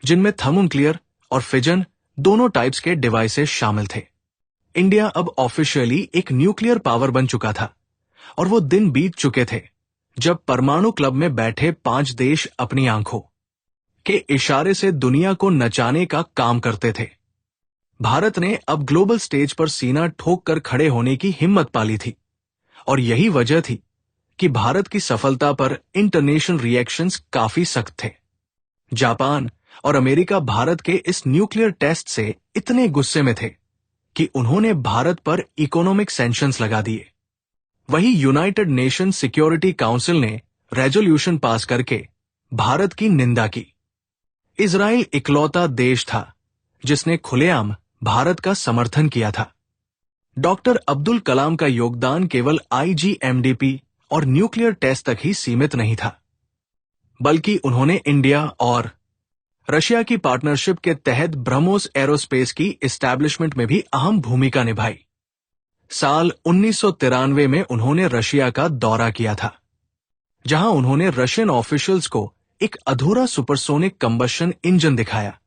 S1: जिनमें थर्मोन्यूक्लियर और फिजन दोनों टाइप्स के डिवाइसेस शामिल थे। इंडिया अब ऑफिशियली एक न्यूक्लियर पावर बन चुका था और वो दिन बीत चुके थे जब परमाणु क्लब में बैठे 5 देश अपनी आंखों के इशारे से दुनिया को नचाने का काम करते थे। भारत ने अब ग्लोबल स्टेज पर सीना ठोक कर खड़े होने की हिम्मत पाली थी और यही वजह थी कि भारत की सफलता पर इंटरनेशनल रिएक्शंस काफी सख्त थे। जापान और अमेरिका भारत के इस न्यूक्लियर टेस्ट से इतने गुस्से में थे कि उन्होंने भारत पर इकोनॉमिक सैंक्शंस लगा दिए। वही यूनाइटेड नेशन सिक्योरिटी काउंसिल ने रेजोल्यूशन पास करके भारत की निंदा की। इजराइल इकलौता देश था जिसने खुलेआम भारत का समर्थन किया था। डॉक्टर अब्दुल कलाम का योगदान केवल आईजीएमडीपी और न्यूक्लियर टेस्ट तक ही सीमित नहीं था, बल्कि उन्होंने इंडिया और रशिया की पार्टनरशिप के तहत ब्रह्मोस एरोस्पेस की एस्टैब्लिशमेंट में भी अहम भूमिका निभाई। साल 1993 में उन्होंने रशिया का दौरा किया था, जहां उन्होंने रशियन ऑफिशियल्स को एक अधूरा सुपरसोनिक कंबशन इंजन दिखाया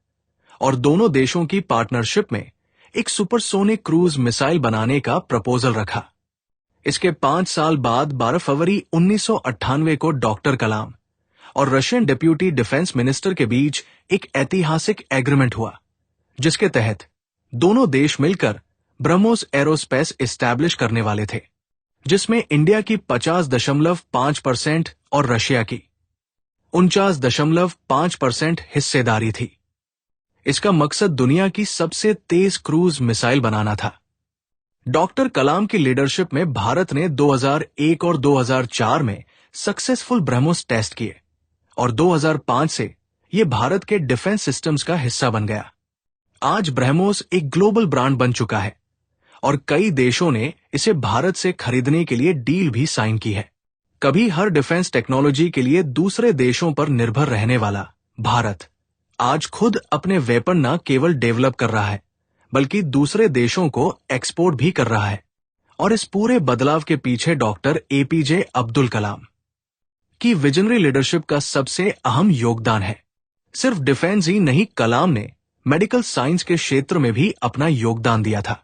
S1: और दोनों देशों की पार्टनरशिप में एक सुपरसोनिक क्रूज मिसाइल बनाने का प्रपोजल रखा। इसके 5 साल बाद 12 फरवरी 1998 को डॉक्टर कलाम और रशियन डिप्यूटी डिफेंस मिनिस्टर के बीच एक ऐतिहासिक एग्रीमेंट हुआ, जिसके तहत दोनों देश मिलकर ब्रह्मोस एरोस्पेस एस्टैब्लिश करने वाले थे, जिसमें इंडिया की 50.5% और रशिया की 49.5% हिस्सेदारी थी। इसका मकसद दुनिया की सबसे तेज क्रूज मिसाइल बनाना था। डॉक्टर कलाम की लीडरशिप में भारत ने 2001 और 2004 में सक्सेसफुल ब्रह्मोस टेस्ट किए और 2005 से यह भारत के डिफेंस सिस्टम्स का हिस्सा बन गया। आज ब्रह्मोस एक ग्लोबल ब्रांड बन चुका है और कई देशों ने इसे भारत से खरीदने के लिए डील भी साइन की है। कभी हर डिफेंस टेक्नोलॉजी के लिए दूसरे देशों पर निर्भर रहने वाला भारत आज खुद अपने वेपन न केवल डेवलप कर रहा है बल्कि दूसरे देशों को एक्सपोर्ट भी कर रहा है। और इस पूरे बदलाव के पीछे डॉक्टर एपीजे अब्दुल कलाम की विजनरी लीडरशिप का सबसे अहम योगदान है। सिर्फ डिफेंस ही नहीं, कलाम ने मेडिकल साइंस के क्षेत्र में भी अपना योगदान दिया था।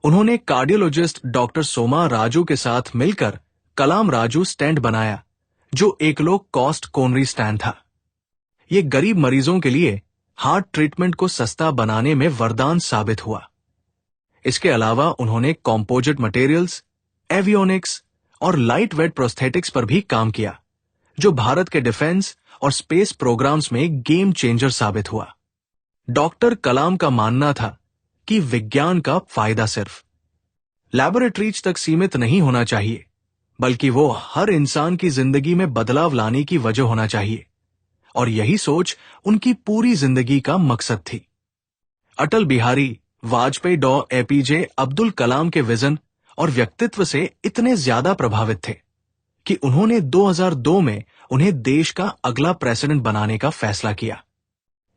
S1: उन्होंने कार्डियोलॉजिस्ट डॉक्टर सोमा राजू के साथ मिलकर कलाम राजू स्टैंड बनाया, जो एक लो कॉस्ट कोनरी स्टैंड था। ये गरीब मरीजों के लिए हार्ट ट्रीटमेंट को सस्ता बनाने में वरदान साबित हुआ। इसके अलावा उन्होंने कॉम्पोजिट मटेरियल्स, एवियोनिक्स और लाइट वेट प्रोस्थेटिक्स पर भी काम किया, जो भारत के डिफेंस और स्पेस प्रोग्राम्स में गेम चेंजर साबित हुआ। डॉक्टर कलाम का मानना था कि विज्ञान का फायदा सिर्फ लैबोरेटरीज तक सीमित नहीं होना चाहिए, बल्कि वो हर इंसान की जिंदगी में बदलाव लाने की वजह होना चाहिए। और यही सोच उनकी पूरी जिंदगी का मकसद थी। अटल बिहारी वाजपेयी डॉ एपीजे अब्दुल कलाम के विजन और व्यक्तित्व से इतने ज्यादा प्रभावित थे कि उन्होंने 2002 में उन्हें देश का अगला प्रेसिडेंट बनाने का फैसला किया।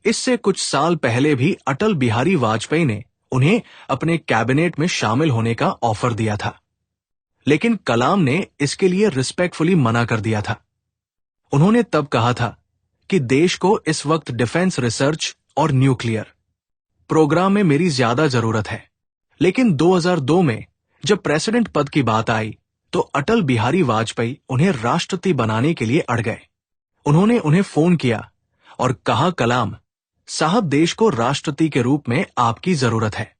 S1: इससे कुछ साल पहले भी अटल बिहारी वाजपेयी ने उन्हें अपने कैबिनेट में शामिल होने का ऑफर दिया था, लेकिन कलाम ने इसके लिए रिस्पेक्टफुली मना कर दिया था। उन्होंने तब कहा था कि देश को इस वक्त डिफेंस रिसर्च और न्यूक्लियर प्रोग्राम में मेरी ज्यादा जरूरत है। लेकिन 2002 में जब प्रेसिडेंट पद की बात आई तो अटल बिहारी वाजपेयी उन्हें राष्ट्रपति बनाने के लिए अड़ गए। उन्होंने उन्हें फोन किया और कहा, कलाम साहब, देश को राष्ट्रपति के रूप में आपकी जरूरत है।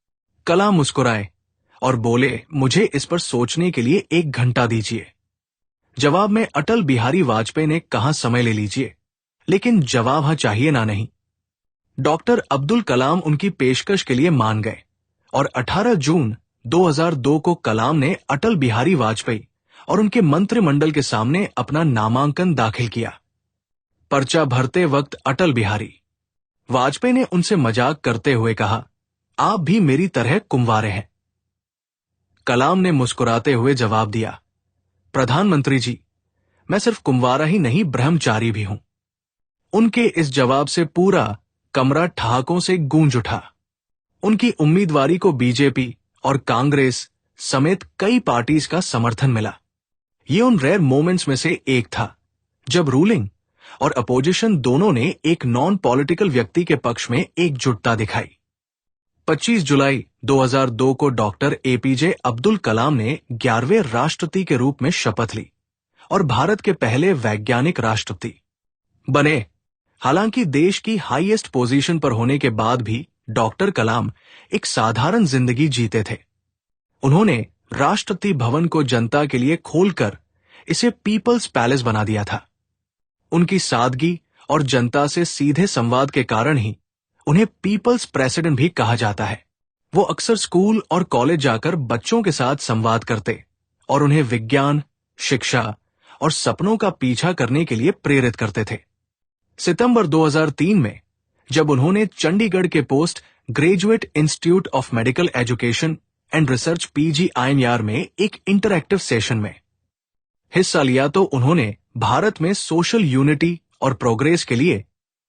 S1: कलाम मुस्कुराए और बोले, मुझे इस पर सोचने के लिए 1 घंटा दीजिए। जवाब में अटल बिहारी वाजपेयी ने कहा, समय ले लीजिए, लेकिन जवाब हाँ चाहिए ना नहीं। डॉक्टर अब्दुल कलाम उनकी पेशकश के लिए मान गए और 18 जून 2002 को कलाम ने अटल बिहारी वाजपेयी और उनके मंत्रिमंडल के सामने अपना नामांकन दाखिल किया। पर्चा भरते वक्त अटल बिहारी वाजपेयी ने उनसे मजाक करते हुए कहा, आप भी मेरी तरह कुंवारे हैं। कलाम ने मुस्कुराते हुए जवाब दिया, प्रधानमंत्री जी, मैं सिर्फ कुंवारा ही नहीं, ब्रह्मचारी भी हूं। उनके इस जवाब से पूरा कमरा ठहाकों से गूंज उठा। उनकी उम्मीदवारी को बीजेपी और कांग्रेस समेत कई पार्टीज का समर्थन मिला। ये उन रेयर मोमेंट्स में से एक था जब रूलिंग और अपोजिशन दोनों ने एक नॉन पॉलिटिकल व्यक्ति के पक्ष में एकजुटता दिखाई। 25 जुलाई 2002 को डॉक्टर एपीजे अब्दुल कलाम ने 11वें राष्ट्रपति के रूप में शपथ ली और भारत के पहले वैज्ञानिक राष्ट्रपति बने। हालांकि देश की हाईएस्ट पोजीशन पर होने के बाद भी डॉक्टर कलाम एक साधारण जिंदगी जीते थे। उन्होंने राष्ट्रपति भवन को जनता के लिए खोलकर इसे पीपल्स पैलेस बना दिया था। उनकी सादगी और जनता से सीधे संवाद के कारण ही उन्हें पीपल्स प्रेसिडेंट भी कहा जाता है। वो अक्सर स्कूल और कॉलेज जाकर बच्चों के साथ संवाद करते और उन्हें विज्ञान, शिक्षा और सपनों का पीछा करने के लिए प्रेरित करते थे। सितंबर 2003 में जब उन्होंने चंडीगढ़ के post graduate institute of medical education and research PGINR में एक इंटरैक्टिव सेशन में हिस्सा लिया तो उन्होंने भारत में सोशल यूनिटी और प्रोग्रेस के लिए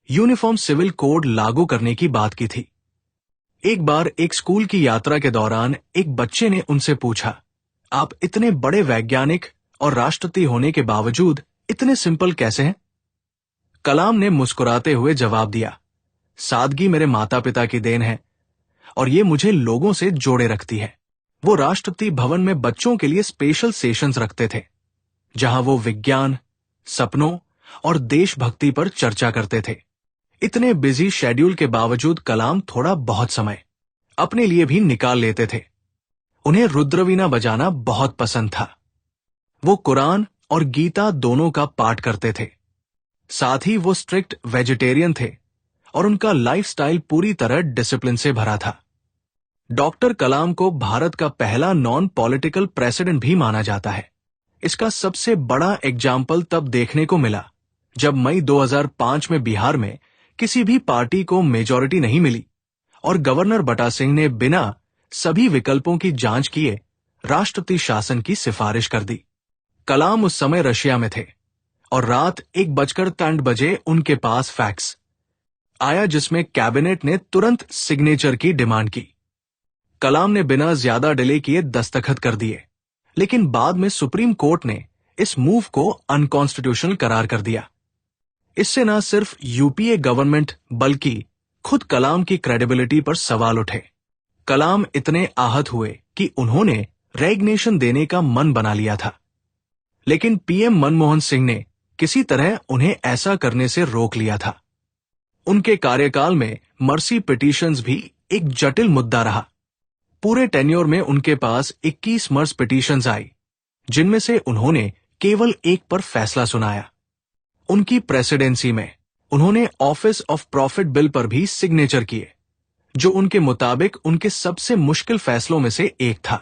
S1: यूनिफॉर्म सिविल कोड लागू करने की बात की थी। एक बार एक स्कूल की यात्रा के दौरान एक बच्चे ने उनसे पूछा, आप इतने बड़े वैज्ञानिक और राष्ट्रपति होने के बावजूद इतने सिंपल कैसे हैं? कलाम ने मुस्कुराते हुए जवाब दिया, सादगी मेरे माता पिता की देन है और ये मुझे लोगों से जोड़े रखती है। वो राष्ट्रपति भवन में बच्चों के लिए स्पेशल सेशंस रखते थे, जहां वो विज्ञान, सपनों और देशभक्ति पर चर्चा करते थे। इतने बिजी शेड्यूल के बावजूद कलाम थोड़ा बहुत समय अपने लिए भी निकाल लेते थे। उन्हें रुद्रवीणा बजाना बहुत पसंद था। वो कुरान और गीता दोनों का पाठ करते थे। साथ ही वो स्ट्रिक्ट वेजिटेरियन थे और उनका लाइफस्टाइल पूरी तरह डिसिप्लिन से भरा था। डॉक्टर कलाम को भारत का पहला नॉन पॉलिटिकल प्रेसिडेंट भी माना जाता है। इसका सबसे बड़ा एग्जाम्पल तब देखने को मिला जब मई 2005 में बिहार में किसी भी पार्टी को मेजॉरिटी नहीं मिली और गवर्नर बटा सिंह ने बिना सभी विकल्पों की जांच किए राष्ट्रपति शासन की सिफारिश कर दी। कलाम उस समय रशिया में थे और रात 1:03 उनके पास फैक्स आया जिसमें कैबिनेट ने तुरंत सिग्नेचर की डिमांड की। कलाम ने बिना ज्यादा डिले किए दस्तखत कर दिए, लेकिन बाद में सुप्रीम कोर्ट ने इस मूव को अनकॉन्स्टिट्यूशनल करार कर दिया। इससे न सिर्फ यूपीए गवर्नमेंट बल्कि खुद कलाम की क्रेडिबिलिटी पर सवाल उठे। कलाम इतने आहत हुए कि उन्होंने रेजिग्नेशन देने का मन बना लिया था, लेकिन पीएम मनमोहन सिंह ने किसी तरह उन्हें ऐसा करने से रोक लिया था। उनके कार्यकाल में मर्सी पिटीशंस भी एक जटिल मुद्दा रहा। पूरे टेन्योर में उनके पास 21 मर्स पिटीशंस आई, जिनमें से उन्होंने केवल एक पर फैसला सुनाया। उनकी प्रेसिडेंसी में उन्होंने ऑफिस ऑफ प्रॉफिट बिल पर भी सिग्नेचर किए, जो उनके मुताबिक उनके सबसे मुश्किल फैसलों में से एक था।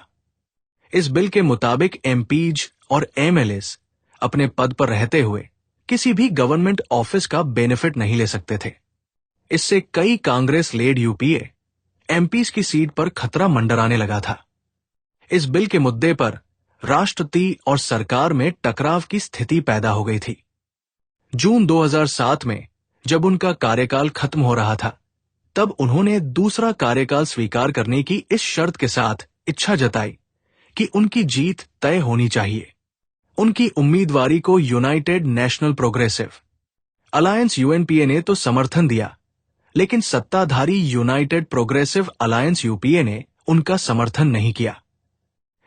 S1: इस बिल के मुताबिक एमपीज और एमएलएस अपने पद पर रहते हुए किसी भी गवर्नमेंट ऑफिस का बेनिफिट नहीं ले सकते थे। इससे कई कांग्रेस लेड यूपीए एमपीज की सीट पर खतरा मंडराने लगा था। इस बिल के मुद्दे पर राष्ट्रपति और सरकार में टकराव की स्थिति पैदा हो गई थी। जून 2007 में जब उनका कार्यकाल खत्म हो रहा था, तब उन्होंने दूसरा कार्यकाल स्वीकार करने की इस शर्त के साथ इच्छा जताई कि उनकी जीत तय होनी चाहिए। उनकी उम्मीदवारी को यूनाइटेड नेशनल प्रोग्रेसिव अलायंस यूएनपीए ने तो समर्थन दिया, लेकिन सत्ताधारी यूनाइटेड प्रोग्रेसिव अलायंस यूपीए ने उनका समर्थन नहीं किया।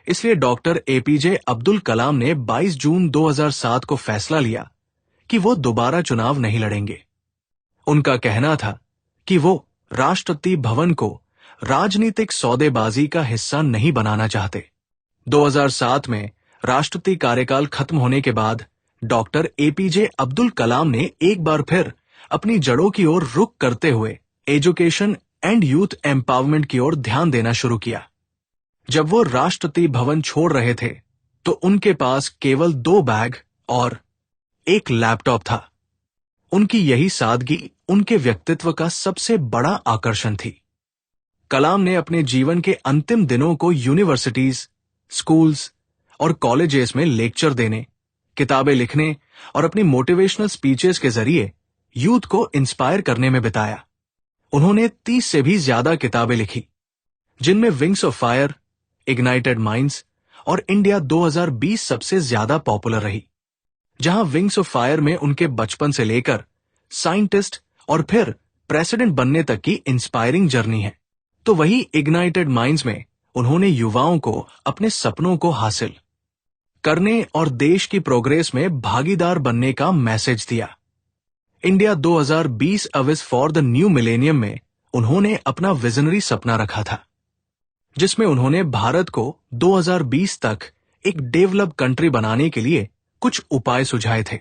S1: इसलिए डॉक्टर एपीजे अब्दुल कलाम ने 22 जून 2007 को फैसला लिया कि वो दोबारा चुनाव नहीं लड़ेंगे। उनका कहना था कि वो राष्ट्रपति भवन को राजनीतिक सौदेबाजी का हिस्सा नहीं बनाना चाहते। 2007 में राष्ट्रपति कार्यकाल खत्म होने के बाद डॉक्टर एपीजे अब्दुल कलाम ने एक बार फिर अपनी जड़ों की ओर रुख करते हुए एजुकेशन एंड यूथ एम्पावरमेंट की ओर ध्यान देना शुरू किया। जब वो राष्ट्रपति भवन छोड़ रहे थे, तो उनके पास केवल 2 बैग और एक लैपटॉप था। उनकी यही सादगी उनके व्यक्तित्व का सबसे बड़ा आकर्षण थी। कलाम ने अपने जीवन के अंतिम दिनों को यूनिवर्सिटीज, स्कूल्स और कॉलेजेस में लेक्चर देने, किताबें लिखने और अपनी मोटिवेशनल स्पीचेस के जरिए यूथ को इंस्पायर करने में बिताया। उन्होंने 30 से भी ज्यादा किताबें लिखी, जिनमें wings of fire, ignited minds और इंडिया 2020 सबसे ज्यादा पॉपुलर रही। जहां विंग्स ऑफ फायर में उनके बचपन से लेकर साइंटिस्ट और फिर प्रेसिडेंट बनने तक की इंस्पायरिंग जर्नी है, तो वही इग्नाइटेड माइंड्स में उन्होंने युवाओं को अपने सपनों को हासिल करने और देश की प्रोग्रेस में भागीदार बनने का मैसेज दिया। India 2020 a vision for the new millennium में उन्होंने अपना विजनरी सपना रखा था, जिसमें उन्होंने भारत को 2020 तक एक डेवलप कंट्री बनाने के लिए कुछ उपाय सुझाए थे।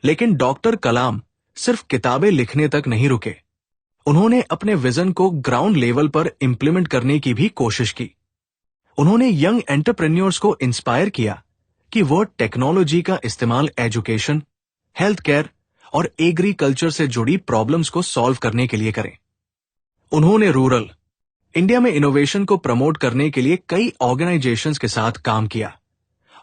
S1: लेकिन डॉक्टर कलाम सिर्फ किताबें लिखने तक नहीं रुके। उन्होंने अपने विजन को ग्राउंड लेवल पर इंप्लीमेंट करने की भी कोशिश की। उन्होंने यंग एंटरप्रेन्योर्स को इंस्पायर किया कि वो टेक्नोलॉजी का इस्तेमाल एजुकेशन, हेल्थ केयर और एग्रीकल्चर से जुड़ी प्रॉब्लम्स को सॉल्व करने के लिए करें। उन्होंने रूरल इंडिया में इनोवेशन को प्रमोट करने के लिए कई ऑर्गेनाइजेशंस के साथ काम किया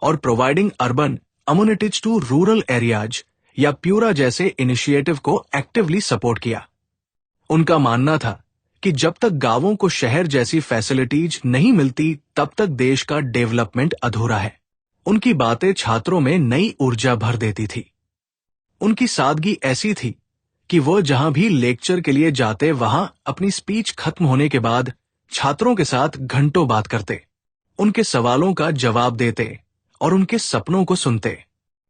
S1: और providing urban amenities to rural areas या प्यूरा जैसे इनिशिएटिव को एक्टिवली सपोर्ट किया। उनका मानना था कि जब तक गांवों को शहर जैसी फैसिलिटीज नहीं मिलती, तब तक देश का डेवलपमेंट अधूरा है। उनकी बातें छात्रों में नई ऊर्जा भर देती थी। उनकी सादगी ऐसी थी कि वो जहां भी लेक्चर के लिए जाते, वहां अपनी स्पीच खत्म होने के बाद छात्रों के साथ घंटों बात करते, उनके सवालों का जवाब देते और उनके सपनों को सुनते।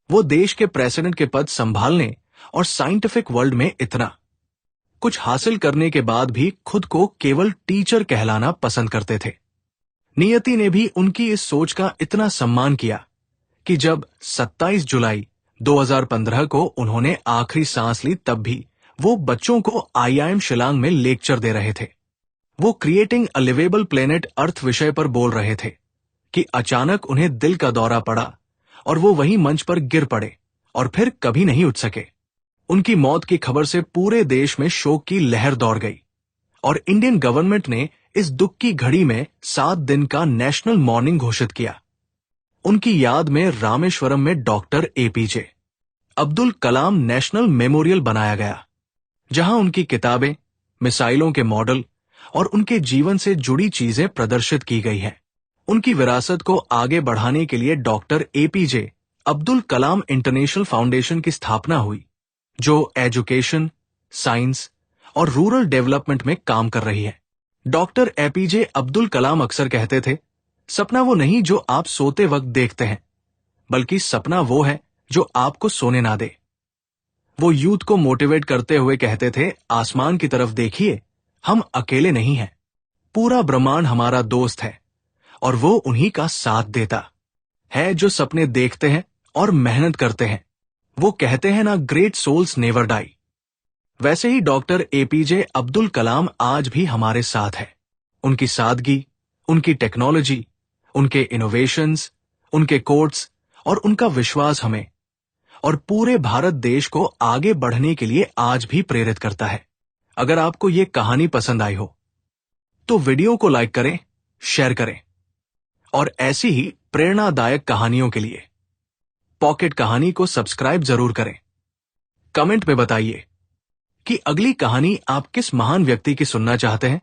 S1: वो देश के प्रेसिडेंट के पद संभालने और साइंटिफिक वर्ल्ड में इतना कुछ हासिल करने के बाद भी खुद को केवल टीचर कहलाना पसंद करते थे। नियति ने भी उनकी इस सोच का इतना सम्मान किया कि जब 27 जुलाई 2015 को उन्होंने आखिरी सांस ली, तब भी वो बच्चों को आईआईएम शिलांग में लेक्चर दे रहे थे। वो creating a liveable planet earth विषय पर बोल रहे थे कि अचानक उन्हें दिल का दौरा पड़ा और वो वहीं मंच पर गिर पड़े और फिर कभी नहीं उठ सके। उनकी मौत की खबर से पूरे देश में शोक की लहर दौड़ गई और इंडियन गवर्नमेंट ने इस दुख की घड़ी में 7 दिन का नेशनल मॉर्निंग घोषित किया। उनकी याद में रामेश्वरम में डॉक्टर एपीजे अब्दुल कलाम नेशनल मेमोरियल बनाया गया, जहां उनकी किताबें, मिसाइलों के मॉडल और उनके जीवन से जुड़ी चीजें प्रदर्शित की गई हैं। उनकी विरासत को आगे बढ़ाने के लिए डॉक्टर एपीजे अब्दुल कलाम इंटरनेशनल फाउंडेशन की स्थापना हुई, जो एजुकेशन, साइंस और रूरल डेवलपमेंट में काम कर रही है। डॉक्टर एपीजे अब्दुल कलाम अक्सर कहते थे, सपना वो नहीं जो आप सोते वक्त देखते हैं, बल्कि सपना वो है जो आपको सोने ना दे। वो यूथ को मोटिवेट करते हुए कहते थे, आसमान की तरफ देखिए, हम अकेले नहीं हैं। पूरा ब्रह्मांड हमारा दोस्त है और वो उन्हीं का साथ देता है जो सपने देखते हैं और मेहनत करते हैं। वो कहते हैं ना, ग्रेट सोल्स नेवर डाई। वैसे ही डॉक्टर एपीजे अब्दुल कलाम आज भी हमारे साथ है। उनकी सादगी, उनकी टेक्नोलॉजी, उनके इनोवेशंस, उनके कोट्स और उनका विश्वास हमें और पूरे भारत देश को आगे बढ़ने के लिए आज भी प्रेरित करता है। अगर आपको ये कहानी पसंद आई हो तो वीडियो को लाइक करें, शेयर करें और ऐसी ही प्रेरणादायक कहानियों के लिए पॉकेट कहानी को सब्सक्राइब जरूर करें। कमेंट में बताइए कि अगली कहानी आप किस महान व्यक्ति की सुनना चाहते हैं।